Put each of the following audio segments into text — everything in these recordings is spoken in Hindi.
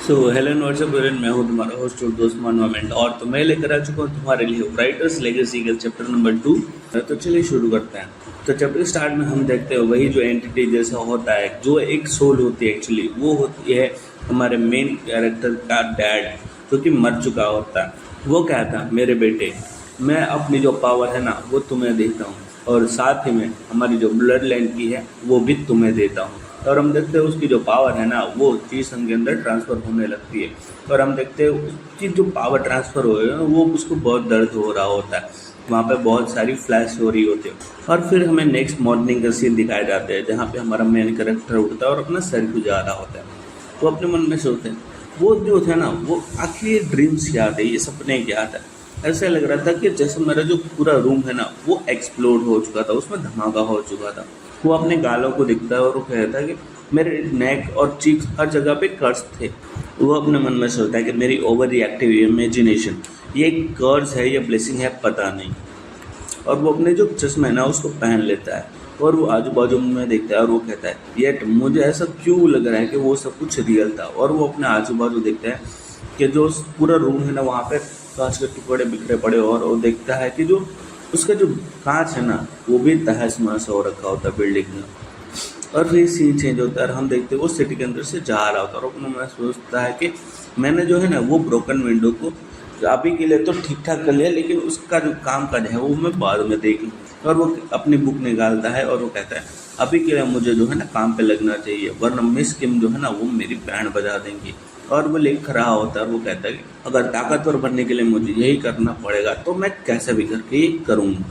हेलो व्हाट्सअप मैं हूँ तुम्हारा होस्ट और दोस्त मनोमेंट और तो मैं लेकर आ चुका हूँ तुम्हारे लिए राइटर्स लेगेसी का चैप्टर नंबर 2। तो चलिए शुरू करते हैं। तो चैप्टर स्टार्ट में हम देखते हैं वही जो एंटिटी जैसा होता है, जो एक सोल होती है एक्चुअली, वो होती है हमारे मेन कैरेक्टर का डैड, जो कि मर चुका होता है। वो कहता है, मेरे बेटे, मैं अपनी जो पावर है ना वो तुम्हें देता हूँ, और साथ ही में हमारी जो ब्लड लाइन की है वो भी तुम्हें देता हूँ। और हम देखते हैं उसकी जो पावर है ना वो जी-सन के अंदर ट्रांसफ़र होने लगती है। और हम देखते हैं उसकी जो पावर ट्रांसफ़र हो रही है वो उसको बहुत दर्द हो रहा होता है। वहाँ पे बहुत सारी फ्लैश हो रही होती है। और फिर हमें नेक्स्ट मॉर्निंग का सीन दिखाए जाते हैं, जहाँ पे हमारा मेन कैरेक्टर उठता है और अपना सर गुजा रहा होता है। वो अपने मन में सोचते हैं, वो जो थे ना वो आखिर ये ड्रीम्स क्या थे, ये सपने क्या था। ऐसा लग रहा था कि जैसे मेरा जो पूरा रूम है ना वो एक्सप्लोड हो चुका था, उसमें धमाका हो चुका था। वो अपने गालों को दिखता है और वो कहता है कि मेरे नेक और चीक्स हर जगह पे कर्स थे। वो अपने मन में सोचता है कि मेरी ओवर रिएक्टिव इमेजिनेशन, ये कर्स है या ब्लेसिंग है पता नहीं। और वो अपने जो चश्मा है ना उसको पहन लेता है और वो आजू बाजू में देखता है और वो कहता है, येट मुझे ऐसा क्यों लग रहा है कि वो सब कुछ रियल था। और वो अपने आजू बाजू देखता है कि जो पूरा रूम है ना वहाँ पे कांच के टुकड़े बिखरे पड़े, और वो देखता है कि जो उसका जो कांच है ना वो भी तहस महस हो रखा होता है बिल्डिंग में। और फिर सीन चेंज होता है और हम देखते हैं वो सिटी के अंदर से जा रहा होता है, और अपना मैं सोचता है कि मैंने जो है ना वो ब्रोकन विंडो को अभी के लिए तो ठीक ठाक कर लिया, लेकिन उसका जो काम काज है वो मैं बाद में देख लूँ। और वो अपनी बुक निकालता है और वो कहता है, अभी के लिए मुझे जो है ना काम पे लगना चाहिए, वरना मिस किम जो है ना वो मेरी बैंड बजा देंगी। और वो लिख रहा होता है और वो कहता है कि अगर ताकतवर बनने के लिए मुझे यही करना पड़ेगा तो मैं कैसे भी करके ये करूँगा।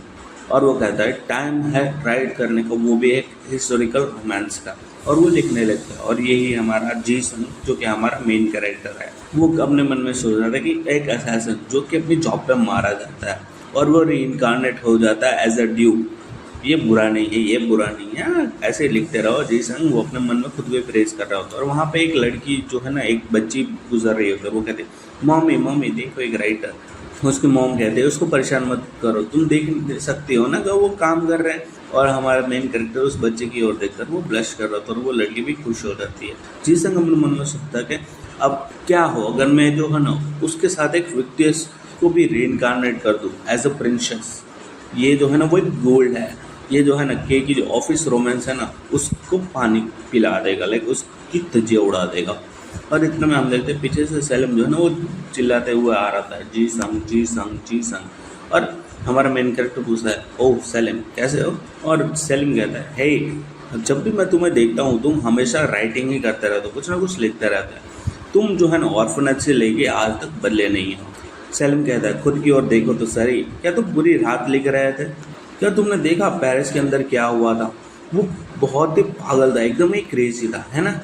और वो कहता है टाइम है राइट करने का, वो भी एक हिस्टोरिकल रोमांस का। और वो लिखने लगता है, और यही हमारा जी-सन जो कि हमारा मेन कैरेक्टर है, वो अपने मन में सोच रहा था कि एक असैसिन जो कि अपनी जॉब पे मारा जाता है और वो रीइंकारनेट हो जाता है एज अ ड्यूक। ये बुरा नहीं है, ये बुरा नहीं है, ऐसे लिखते रहो जी-सन। वो अपने मन में खुद को प्रेज कर रहा होता है। और वहाँ पे एक लड़की जो है ना, एक बच्ची गुजर रही होती है। वो कहते मम्मी मम्मी देखो एक राइटर। उसकी मॉम कहते हैं उसको परेशान मत करो, तुम देख सकती हो ना कि वो काम कर रहे हैं। और हमारा मेन कैरेक्टर उस बच्चे की ओर देखकर वो ब्लश कर रहा था और वो लड़की भी खुश हो जाती है। जी-सन अपने मन में सोचता है कि अब क्या हो अगर मैं जो है ना उसके साथ एक व्यक्ति को भी रीइंकारनेट कर दूँ एज अ प्रिंसेस। ये जो है ना वो एक गोल्ड है। ये जो है ना के की जो ऑफिस रोमांस है ना उसको पानी पिला देगा, लाइक उसकी धज्जियाँ उड़ा देगा। और इतने में हम देखते हैं पीछे से सेलिम जो है ना वो चिल्लाते हुए आ रहा था, जी संग जी संग जी संग। और हमारा मेन कैरेक्टर पूछता है, ओह सेलिम कैसे हो। और सेलिम कहता है, हे जब भी मैं तुम्हें देखता हूँ तुम हमेशा राइटिंग ही करते रहते हो, कुछ ना कुछ लिखते रहते हैं। तुम जो है ना ऑर्फनेज से लेके आज तक बदले नहीं हो। सेलिम कहता है, खुद की ओर देखो तो सही, क्या तुम पूरी रात लिख रहे थे? क्या तुमने देखा पेरिस के अंदर क्या हुआ था? वो बहुत ही पागल था, एकदम ही क्रेजी था, है ना?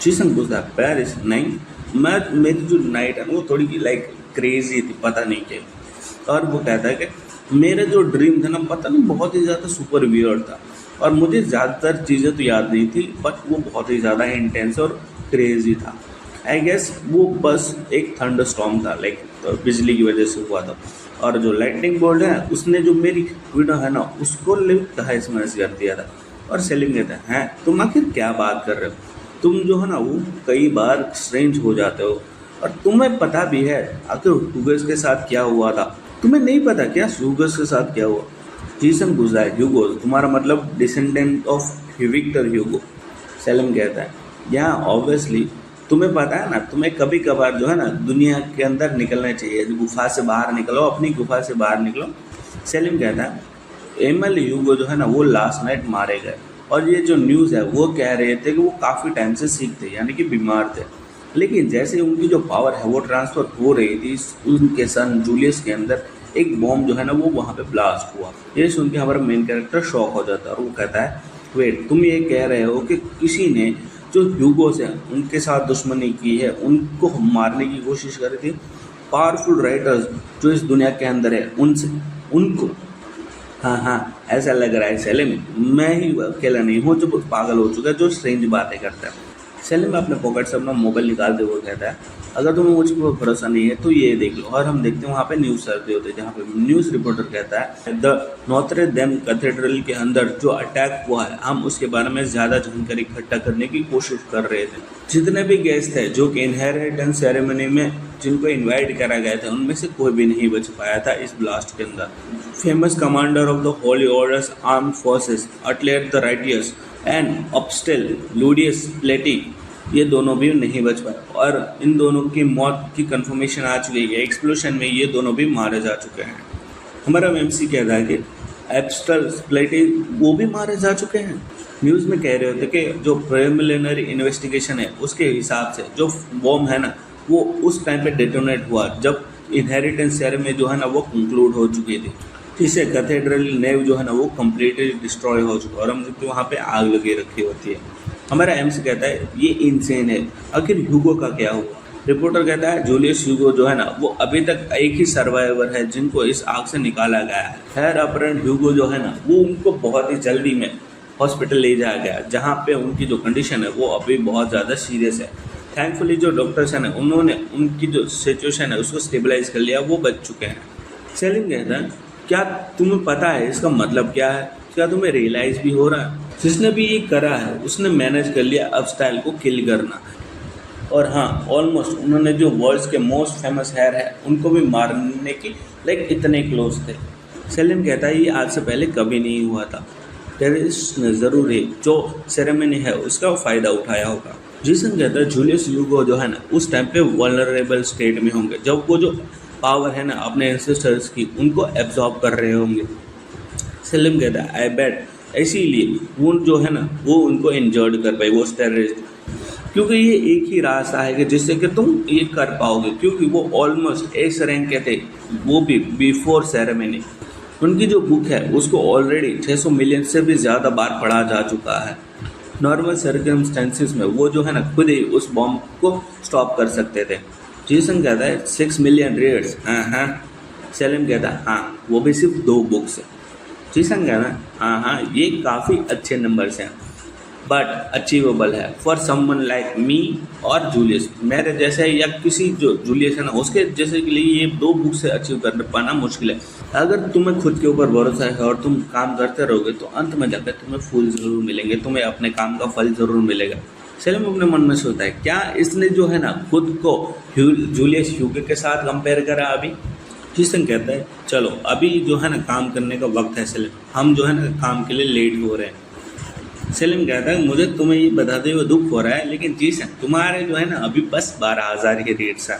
जी-सन पूछता है, पेरिस नहीं, मैं मेरी जो नाइट है वो थोड़ी लाइक क्रेजी थी, पता नहीं क्या। और वो कहता है कि मेरा जो ड्रीम था ना पता नहीं बहुत ही ज़्यादा सुपर वियर्ड था, और मुझे ज़्यादातर चीज़ें तो याद नहीं थी, बट वो बहुत ही ज़्यादा इंटेंस और क्रेजी था। आई गेस वो बस एक थंडर स्टॉर्म था, लाइक बिजली की वजह से हुआ था। और जो लाइटनिंग बोल्ट है उसने जो मेरी विंडो है ना उसको तहस महस कर दिया था। और सेलिम कहता है, हैं तुम आखिर क्या बात कर रहे हो? तुम जो है ना वो कई बार स्ट्रेंज हो जाते हो, और तुम्हें पता भी है आखिर ह्यूगोस के साथ क्या हुआ था। तुम्हें नहीं पता क्या ह्यूगोस के साथ क्या हुआ? जी-सन पूछता है, ह्यूगो तुम्हारा मतलब डिसेंडेंट ऑफ विक्टर ह्यूगो। सेलिम कहता है, यहाँ ऑब्वियसली तुम्हें पता है ना, तुम्हें कभी कभार जो है ना दुनिया के अंदर निकलना चाहिए, गुफा से बाहर निकलो, अपनी गुफा से बाहर निकलो। सेलिम कहता है, एमएल ह्यूगो जो है ना वो लास्ट नाइट मारे गए, और ये जो न्यूज़ है वो कह रहे थे कि वो काफ़ी टाइम से सिक थे, यानी कि बीमार थे। लेकिन जैसे उनकी जो पावर है वो ट्रांसफ़र हो रही थी उनके सन जूलियस के अंदर, एक बॉम्ब जो है ना वो वहाँ पे ब्लास्ट हुआ। ये सुन के हमारा मेन कैरेक्टर शॉक हो जाता है और वो कहता है, वेट तुम ये कह रहे हो कि किसी ने जो ह्यूगोस हैं उनके साथ दुश्मनी की है, उनको मारने की कोशिश करी थी? पावरफुल राइटर्स जो इस दुनिया के अंदर है उनसे उनको, हाँ हाँ ऐसा लग रहा है सेलिम, मैं ही अकेला नहीं हूँ जो पागल हो चुका है, जो स्ट्रेंज बातें करता है। सेलिम अपने पॉकेट से अपना मोबाइल निकालते हुए कहता है, अगर तुम्हें मुझ पर भरोसा नहीं है तो ये देख लो। और हम देखते हैं वहाँ पे न्यूज़ चल रहे होते हैं, जहाँ पे न्यूज़ रिपोर्टर कहता है द नोत्रे डेम कैथेड्रल के अंदर जो अटैक हुआ है, हम उसके बारे में ज़्यादा जानकारी इकट्ठा करने की कोशिश कर रहे थे। जितने भी गेस्ट थे जो कि इनहेरिटेंस सेरेमनी में जिनको इनवाइट करा गया था, उनमें से कोई भी नहीं बच पाया था इस ब्लास्ट के अंदर। Famous commander of the holy orders armed forces अटलेट द राइटियस एंड अपस्टेल लूडियस प्लेटी, ये दोनों भी नहीं बच पाए और इन दोनों की मौत की कंफर्मेशन आ चुकी है। एक्सप्लोशन में ये दोनों भी मारे जा चुके हैं। हमारा एमसी कहता है कि एप्स्टल स्प्लेटी वो भी मारे जा चुके हैं। न्यूज़ में कह रहे होते कि जो प्रिलिमिनरी इन्वेस्टिगेशन है उसके हिसाब से जो बॉम्ब है ना, वो उस टाइम पे डेटोनेट हुआ जब इनहेरिटेंस सेरेमनी जो है ना वो कंक्लूड हो चुकी थी, जिससे कैथेड्रल नेव जो है ना वो कम्प्लीटली डिस्ट्रॉय हो चुका है और हम देखते वहाँ पे आग लगी रखी होती है। हमारा एम्स कहता है ये इनसेन है, आखिर ह्यूगो का क्या हुआ। रिपोर्टर कहता है जूलियस ह्यूगो जो है ना वो अभी तक एक ही सर्वाइवर है जिनको इस आग से निकाला गया है। खैर अपहरण ह्यूगो जो है ना वो उनको बहुत ही जल्दी में हॉस्पिटल ले जाया गया, जहाँ पे उनकी जो कंडीशन है वो अभी बहुत ज़्यादा सीरियस है। थैंकफुली जो डॉक्टर्स हैं ना उन्होंने उनकी जो सिचुएशन है उसको स्टेबलाइज कर लिया, वो बच चुके हैं। सेलिम कहता है क्या तुम्हें पता है इसका मतलब क्या है, क्या तुम्हें रियलाइज़ भी हो रहा है। जिसने भी ये करा है उसने मैनेज कर लिया अपस्टाइल को किल करना, और हाँ ऑलमोस्ट उन्होंने जो वर्ल्ड्स के मोस्ट फेमस हेयर है उनको भी मारने की इतने क्लोज थे। सेलिम कहता है ये आज से पहले कभी नहीं हुआ था, टेररिस्ट ने ज़रूर ही जो सेरेमनी है उसका फ़ायदा उठाया होगा। जीसन कहता है जूलियस ह्यूगो जो है ना उस टाइम पे वल्नरेबल स्टेट में होंगे, जब वो जो पावर है ना अपने एंसेस्टर्स की उनको एब्जॉर्ब कर रहे होंगे। सेलिम कहता है आई बेट इसीलिए वो जो है ना वो उनको इंजर्ड कर पाए वो टेररिस्ट, क्योंकि ये एक ही रास्ता है कि जिससे कि तुम ये कर पाओगे, क्योंकि वो ऑलमोस्ट एस रैंक के थे, वो भी बिफोर सेरेमनी। उनकी जो बुक है उसको ऑलरेडी 600 मिलियन से भी ज़्यादा बार पढ़ा जा चुका है। नॉर्मल सर्कमस्टेंसेस में वो जो है ना खुद ही उस बॉम्ब को स्टॉप कर सकते थे। जीसन कहता है 6 मिलियन रीडर्स, हाँ। सेलिम कहता है हाँ वो भी सिर्फ 2 बुक्स है। जीसन कहता है हाँ ये काफ़ी अच्छे नंबर्स हैं बट अचीवेबल है फॉर समवन लाइक मी और जूलियस, मेरे जैसे या किसी जो जूलियस है ना उसके जैसे के लिए ये 2 बुक से अचीव कर पाना मुश्किल है। अगर तुम्हें खुद के ऊपर भरोसा है और तुम काम करते रहोगे तो अंत में जाकर तुम्हें फूल ज़रूर मिलेंगे, तुम्हें अपने काम का फल ज़रूर मिलेगा। सेलिम अपने मन में सोचता है क्या इसने जो है ना खुद को जूलियस ह्यूगो के साथ कंपेयर करा अभी। जीसन कहता है चलो अभी जो है ना काम करने का वक्त है सेलिम, हम जो है ना काम के लिए लेट हो रहे हैं। सेलिम कहता है मुझे तुम्हें ये बताते हुए दुख हो रहा है, लेकिन जीसन तुम्हारे जो है ना अभी बस 12,000 के रेट्स है।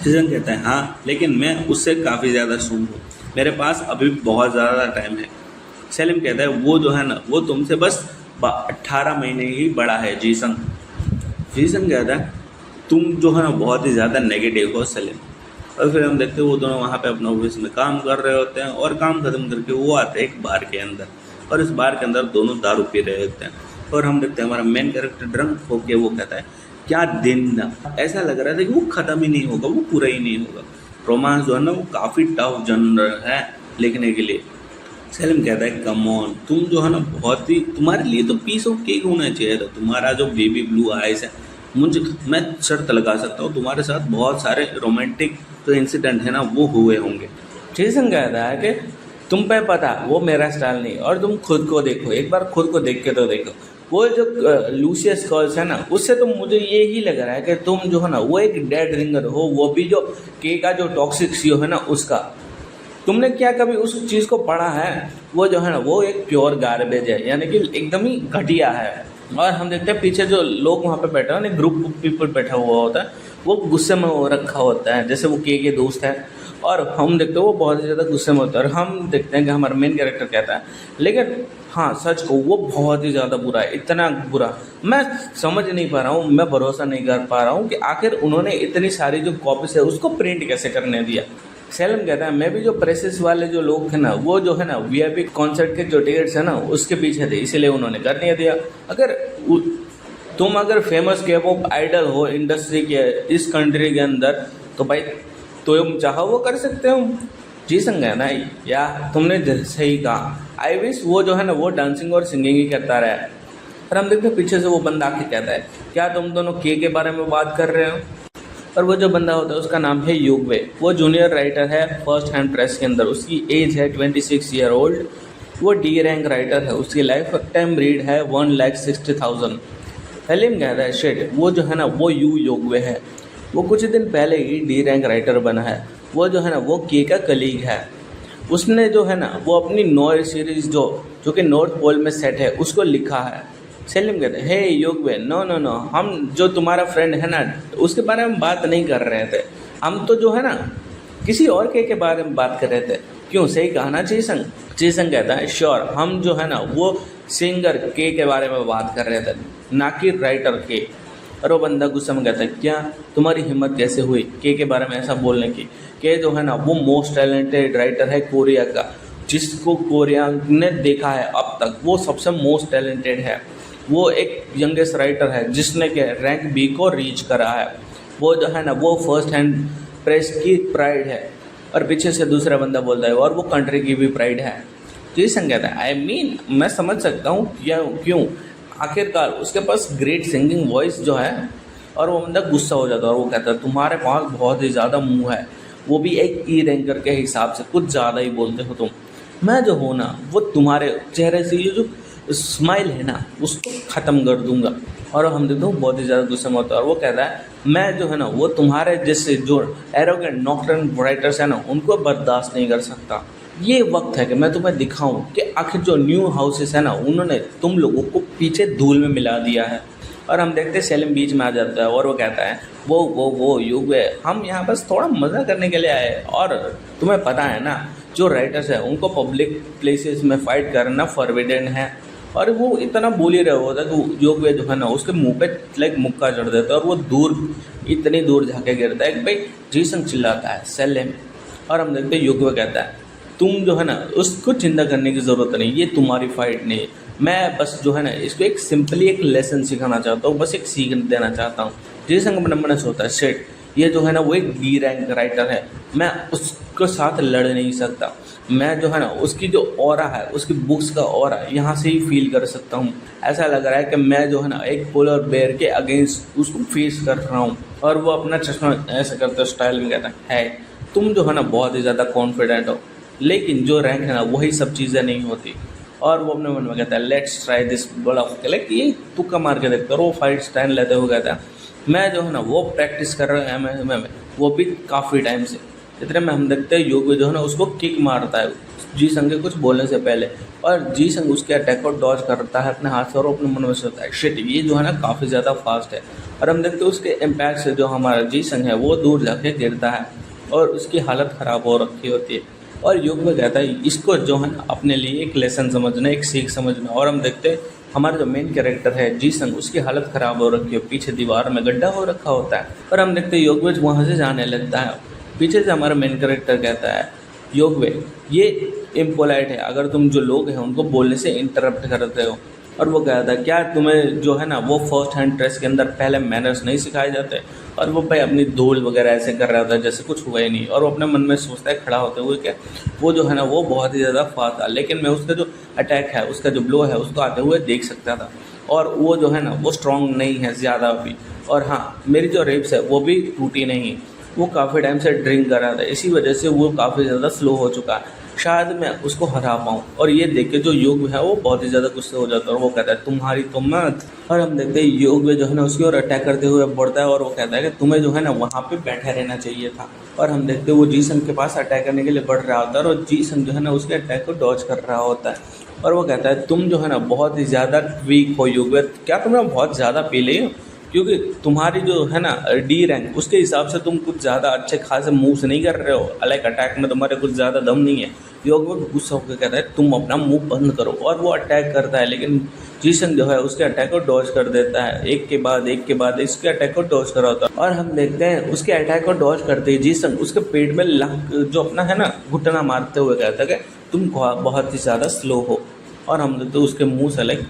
जीसन कहता है हाँ लेकिन मैं उससे काफ़ी ज़्यादा सून हूँ, मेरे पास अभी बहुत ज़्यादा टाइम है। सेलिम कहता है वो जो है ना वो तुमसे बस 18 महीने ही बड़ा है जीसन। जीसन कहता है तुम जो है ना बहुत ही ज़्यादा नेगेटिव हो सेलिम। और फिर हम देखते हैं वो दोनों वहाँ पे अपना ऑफिस में काम कर रहे होते हैं और काम खत्म करके वो आते हैं एक बार के अंदर, और इस बार के अंदर दोनों दारू पी रहे होते हैं। और हम देखते हैं हमारा मेन कैरेक्टर ड्रंक होके वो कहता है क्या दिन ना, ऐसा लग रहा था कि वो ख़त्म ही नहीं होगा, वो पूरा ही नहीं होगा। रोमांस जो है ना वो काफ़ी टफ जनर है लिखने के लिए। सेलिम कहता है कम ऑन, तुम जो है ना बहुत ही, तुम्हारे लिए तो पीस ऑफ केक होना चाहिए था। तुम्हारा जो बेबी ब्लू आइज है, मैं शर्त लगा सकता हूँ तुम्हारे साथ बहुत सारे रोमांटिक जो इंसिडेंट है ना वो हुए होंगे। जेसन कहता है कि तुम पे पता वो मेरा स्टाइल नहीं, और तुम खुद को देखो, एक बार खुद को देख के तो देखो। वो जो लूसियस कर्स है ना उससे तो मुझे ये ही लग रहा है कि तुम जो है ना वो एक डेड रिंगर हो, वो भी जो के का जो टॉक्सिक सीओ है ना उसका। तुमने क्या कभी उस चीज़ को पढ़ा है? वो जो है ना वो एक प्योर गार्बेज है, यानी कि एकदम ही घटिया है। और हम देखते हैं पीछे जो लोग वहाँ पे बैठे हैं, ग्रुप ऑफ पीपल बैठा हुआ होता है, वो गुस्से में हो रखा होता है, जैसे वो के दोस्त है, और हम देखते हैं वो बहुत ही ज़्यादा गुस्से में होता है। और हम देखते हैं कि हमारा मेन कैरेक्टर कहता है लेकिन हाँ सच को वो बहुत ही ज़्यादा बुरा है, इतना बुरा मैं समझ नहीं पा रहा हूँ, मैं भरोसा नहीं कर पा रहा हूँ कि आखिर उन्होंने इतनी सारी जो कॉपीज है उसको प्रिंट कैसे करने दिया। सेलिम कहता है मैं भी जो प्रेसेस वाले जो लोग थे ना वो जो है ना वीआईपी कॉन्सर्ट के जो टिकट्स है ना उसके पीछे थे, इसीलिए उन्होंने कर नहीं दिया। अगर फेमस के पॉप आइडल हो इंडस्ट्री के इस कंट्री के अंदर तो भाई तुम चाहो वो कर सकते हो। जी संज्ञा ना या तुमने सही कहा, आई विश वो जो है ना वो डांसिंग और सिंगिंग ही करता रहा। और हम देखते हैं पीछे से वो बंदा आके कहता है, क्या तुम दोनों के बारे में बात कर रहे हो? और वो जो बंदा होता है उसका नाम है युगवे। वो जूनियर राइटर है फर्स्ट हैंड प्रेस के अंदर। उसकी एज है 26 ईयर ओल्ड। वो डी रैंक राइटर है। उसकी लाइफ टाइम रीड है 1,60,000। सलीम कहता है शिट, वो जो है ना वो युगवे है। वो कुछ दिन पहले ही डी रैंक राइटर बना है। वो जो है ना वो के का कलीग है। उसने जो है ना वो अपनी नॉय सीरीज जो कि नॉर्थ पोल में सेट है उसको लिखा है। सलीम कहते हैं, हे युगवे, नो नो नो, हम जो तुम्हारा फ्रेंड है ना उसके बारे में बात नहीं कर रहे थे। हम तो जो है ना किसी और के बारे में बात कर रहे थे। क्यों, सही कहा ना चीसंग? चीसंग कहता है श्योर, हम जो है ना वो सिंगर के बारे में बात कर रहे थे, ना कि राइटर के। और वो बंदा गुस्सा में कहता है, क्या तुम्हारी हिम्मत कैसे हुई के बारे में ऐसा बोलने की? के जो है ना वो मोस्ट टैलेंटेड राइटर है कोरिया का। जिसको कोरिया ने देखा है अब तक वो सबसे मोस्ट टैलेंटेड है। वो एक यंगेस्ट राइटर है जिसने के रैंक बी को रीच करा है। वो जो है ना वो फर्स्ट हैंड प्रेस की प्राइड है। और पीछे से दूसरा बंदा बोलता है, और वो कंट्री की भी प्राइड है। जी कहता है, आई मीन मैं समझ सकता हूँ क्यों आखिरकार उसके पास ग्रेट सिंगिंग वॉइस जो है। और वो बंदा गुस्सा हो जाता है और वो कहता है, तुम्हारे पास बहुत ही ज़्यादा मुंह है, वो भी एक ई रैंकर के हिसाब से, कुछ ज़्यादा ही बोलते हो तुम। मैं जो हूँ ना वो तुम्हारे चेहरे से ये जो स्माइल है ना उसको ख़त्म कर दूंगा। और हम देखते हो बहुत ही ज़्यादा गुस्सा में होता है और वो कहता है, मैं जो है ना वो तुम्हारे जैसे जो एरोगेंट नॉकटर्न राइटर्स है ना उनको बर्दाश्त नहीं कर सकता। ये वक्त है कि मैं तुम्हें दिखाऊं कि आखिर जो न्यू हाउसेस है ना उन्होंने तुम लोगों को पीछे धूल में मिला दिया है। और हम देखते हैं सलीम बीच में आ जाता है और वो कहता है, वो युग है, हम यहाँ बस थोड़ा मज़ा करने के लिए आए। और तुम्हें पता है ना जो राइटर्स है उनको पब्लिक प्लेसेस में फ़ाइट करना फॉरबिडन है। और वो इतना बोल ही रहा होता है कि योग जो है ना उसके मुंह पे लाइक मुक्का चढ़ देता है और वो इतनी दूर जाके गिरता है कि भाई जीसन चिल्लाता है सलीम। और हम देखते हैं योग कहता है, तुम जो है ना उसको चिंता करने की ज़रूरत नहीं, ये तुम्हारी फाइट नहीं है। मैं बस जो है ना इसको एक सिंपली एक लेसन सिखाना चाहता हूँ, बस एक सीख देना चाहता हूँ। जीसन का मन सोचता है, शिट, ये जो है ना वो एक बी रैंक राइटर है, मैं उसके साथ लड़ नहीं सकता। मैं जो है ना उसकी जो ऑरा है, उसकी बुक्स का ऑरा यहाँ से ही फील कर सकता हूँ। ऐसा लग रहा है कि मैं जो है ना एक पोलर बेयर के अगेंस्ट उसको फेस कर रहा हूँ। और वो अपना चश्मा ऐसा करते स्टाइल में कहता है, तुम जो है ना बहुत ही ज़्यादा कॉन्फिडेंट हो, लेकिन जो रैंक है ना वही सब चीज़ें नहीं होती। और वो अपने मन में कहता है, लेट्स ट्राई दिस बड़ा लाइक ये तुक्का मार के देखते। और वो फाइट स्टैंड लेते हुए कहता है, मैं जो है ना वो प्रैक्टिस कर रहा हूँ MMA में, वो भी काफ़ी टाइम से। इतने में हम देखते हैं योग जो है ना उसको किक मारता है जी संग के कुछ बोलने से पहले। और जी संग उसके अटैक को डॉज करता है अपने हाथ से और अपने मन में सोचता है, शिट, ये जो है ना काफ़ी ज़्यादा फास्ट है। और हम देखते हैं उसके इम्पैक्ट से जो हमारा जी संग है वो दूर जाके गिरता है और उसकी हालत ख़राब हो रखी होती है। और योग में कहता है इसको जो है ना अपने लिए एक लेसन समझना, एक सीख समझना। और हम देखते हैं हमारा जो मेन कैरेक्टर है जी संग, उसकी हालत ख़राब हो रखी है, पीछे दीवार में गड्ढा हो रखा होता है। और हम देखते हैं योगवेज वहाँ से जाने लगता है। पीछे से हमारा मेन कैरेक्टर कहता है, योगवे ये इम्पोलाइट है, अगर तुम जो लोग हैं उनको बोलने से इंटरप्ट करते हो। और वो कहता है, क्या तुम्हें जो है ना वो फर्स्ट हैंड ड्रेस के अंदर पहले मैनर्स नहीं सिखाए जाते? और वो भाई अपनी धूल वगैरह ऐसे कर रहा था जैसे कुछ हुआ ही नहीं। और वो अपने मन में सोचता है खड़ा होते हुए, क्या वो जो है ना वो बहुत ही ज़्यादा फास्ट था, लेकिन मैं उसका जो अटैक है, उसका जो ब्लो है, उसको आते हुए देख सकता था। और वो जो है ना वो स्ट्रॉन्ग नहीं है ज़्यादा अभी। और हाँ, मेरी जो रिब्स है वो भी टूटी नहीं, वो काफ़ी टाइम से ड्रिंक कर रहा था, इसी वजह से वो काफ़ी ज़्यादा स्लो हो चुका है, शायद मैं उसको हरा पाऊँ। और ये देख के जो योग है वो बहुत ही ज़्यादा गुस्से हो जाता है और वो कहता है, तुम्हारी तो मत। और हम देखते हैं योग जो है ना उसकी ओर अटैक करते हुए बढ़ता है और वो कहता है कि तुम्हें जो है ना वहाँ पे बैठे रहना चाहिए था। और हम देखते हैं वो जीसन के पास अटैक करने के लिए बढ़ रहा होता है और जीसन जो है ना उसके अटैक को डॉज कर रहा होता है। और वो कहता है, तुम जो है ना बहुत ही ज़्यादा वीक हो योग, क्या तुमने बहुत ज़्यादा पी ली हो? क्योंकि तुम्हारी जो है ना डी रैंक उसके हिसाब से तुम कुछ ज़्यादा अच्छे खासे मूव्स नहीं कर रहे हो, लाइक अटैक में तुम्हारे कुछ ज़्यादा दम नहीं है। योग में गुस्सा होकर कहता है, तुम अपना मुंह बंद करो। और वो अटैक करता है, लेकिन जीसन जो है उसके अटैक को डॉज कर देता है, एक के बाद इसके अटैक को डॉज कर होता है। और हम देखते हैं उसके अटैक को डॉज करते ही जीसन उसके पेट में जो अपना है ना घुटना मारते हुए कहता है कि तुम बहुत ही ज़्यादा स्लो हो। और हम देखते हैं उसके मुँह से लाइक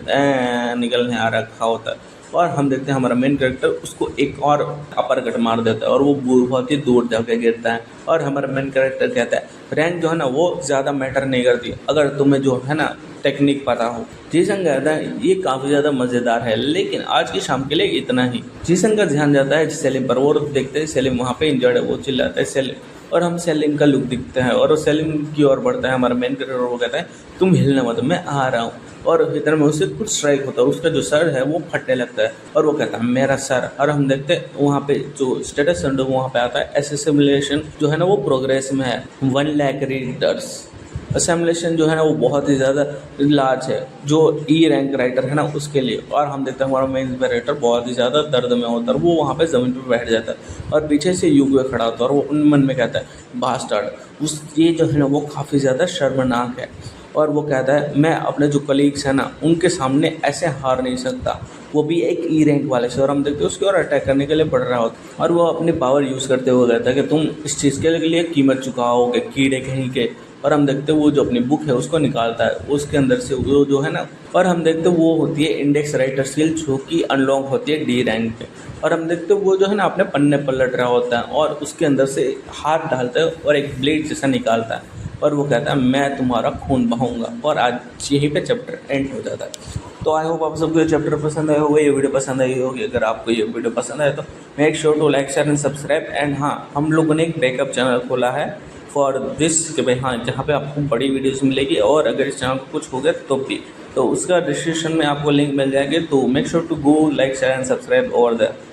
निकलने आ रखा होता है। और हम देखते हैं हमारा मेन कैरेक्टर उसको एक और अपर कट मार देता है और वो बहुत ही दूर जाके गिरता है। और हमारा मेन कैरेक्टर कहता है, रैंक जो है ना वो ज़्यादा मैटर नहीं करती, अगर तुम्हें जो है ना टेक्निक पता हो। जीसन कहता है ये काफ़ी ज़्यादा मज़ेदार है, लेकिन आज की शाम के लिए इतना ही। जीसन का ध्यान जाता है सेलिम पर और देखते हैं सेलिम वहाँ पे इंजर्ड है। वो चिल्लाता है सेलिम, और हम सेलिम का लुक दिखते हैं और वो सेलिम की ओर बढ़ता है हमारा मेन कैरेक्टर। वो कहता है तुम हिलना मत, मैं आ रहा हूँ। और इधर में उससे कुछ स्ट्राइक होता है, उसका जो सर है वो फटने लगता है और वो कहता है मेरा सर। और हम देखते हैं वहाँ पे जो स्टेटस सिंबल वहाँ पे आता है एसेसिमुलेशन जो है ना वो प्रोग्रेस में है 1 लाख रीडर्स। असेंबलेशन जो है ना वो बहुत ही ज़्यादा लार्ज है जो ई रैंक राइटर है ना उसके लिए। और हम देखते हैं हमारा मेन राइटर बहुत ही ज़्यादा दर्द में होता है, वो वहाँ पे ज़मीन पे बैठ जाता है और पीछे से युग खड़ा होता है और वो उन मन में कहता है बास्टर्ड। उस ये जो है ना वो काफ़ी ज़्यादा शर्मनाक है। और वो कहता है मैं अपने जो कलीग्स हैं ना उनके सामने ऐसे हार नहीं सकता, वो भी एक ई रैंक वाले से। और हम देखते हैं उसकी ओर अटैक करने के लिए बढ़ रहा होता है और वो अपनी पावर यूज़ करते हुए कहता है कि तुम इस चीज़ के लिए कीमत चुकाओगे कीड़े कहीं के। और हम देखते हैं वो जो अपनी बुक है उसको निकालता है, उसके अंदर से वो जो है ना, और हम देखते हैं वो होती है इंडेक्स राइटर स्किल जो कि अनलॉक होती है डी रैंक पे। और हम देखते हैं वो जो है ना अपने पन्ने पलट रहा होता है और उसके अंदर से हाथ डालता है और एक ब्लेड जैसा निकालता है और वो कहता है मैं तुम्हारा खून बहाऊंगा। और आज यहीं पे चैप्टर एंड हो जाता है। तो आई होप आप सबको ये चैप्टर पसंद आया होगा, ये वीडियो पसंद आई होगी। अगर आपको ये वीडियो पसंद आए तो make sure to like share and subscribe. And हाँ, हम लोगों ने एक बैकअप चैनल खोला है फॉर दिस कि भाई हाँ जहाँ पे आपको बड़ी वीडियोस मिलेगी और अगर इस चैनल को कुछ हो गया तो भी, तो उसका डिस्क्रिप्शन में आपको लिंक मिल जाएगी। तो make sure to go like share and subscribe over there.